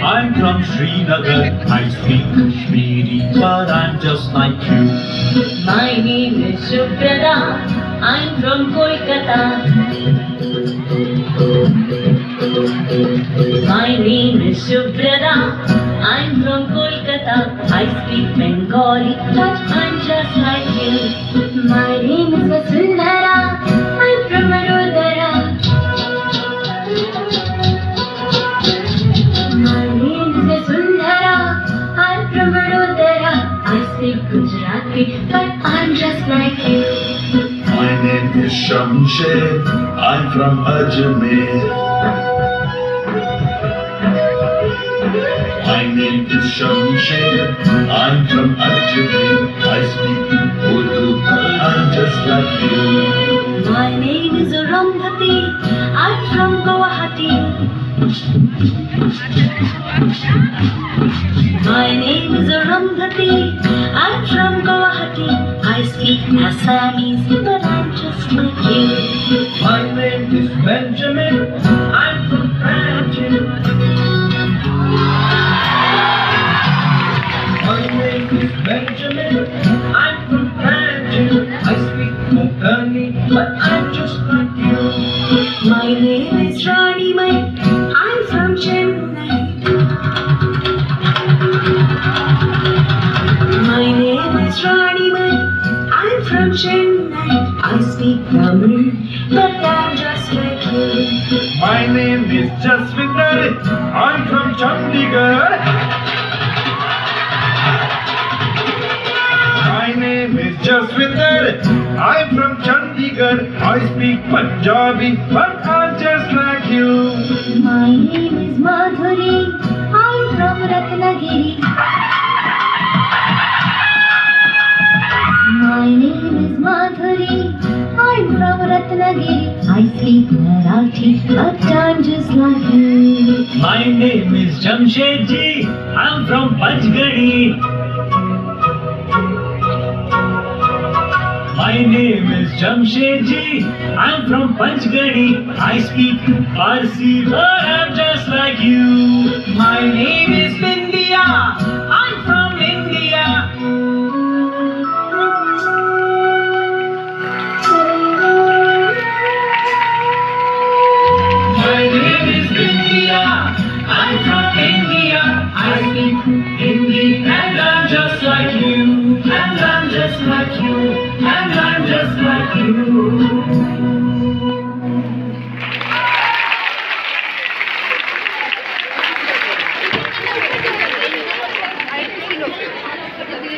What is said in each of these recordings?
I'm from Srinagar. I speak Kashmiri, but I'm just like you. My name is Shubrada. I'm from Kolkata. My name is Shubrada. I'm from Kolkata. I speak Bengali, but I'm just like you. My name is Vasundhara. I'm from Vadodara. My name is Vasundhara. I'm from Vadodara. I speak Gujarati, but I'm just like you. My name is Shamsher. I'm from Ajmer. My name is Shamsher. I'm from Ajmer. I speak Urdu. I'm just like you. My name is Arundhati. I'm from Guwahati. My name is Arundhati. I'm from Guwahati. I speak Assamese, but I'm just like you. My name is Benjamin. I'm from Panjim. My name is Benjamin. I'm from Panjim. I speak Konkani, but I'm just like you. My name is Rani Mai. I'm from Chennai. My name is Rani Mai. I'm from Chennai. I speak Tamil, but I'm just like you. My name is Jaswinder. I'm from Chandigarh. My name is Jaswinder. I'm from Chandigarh. I speak Punjabi, but I'm just like you. My name is Madhuri. I'm from Ratnagiri. My name is Madhuri. I'm from Ratnagiri. I speak Marathi, but I'm just like you. My name is Jamshedji. I'm from Panchgadi. My name is Jamshedji. I'm from Panchgadi. I speak Farsi, but I'm just like you. My name is Bindia. I'm from India. My name is Bindia. I'm from India. I speak Hindi, and I'm just like you. And I'm just like you. And I'm just like you.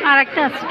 আর একটা আছে।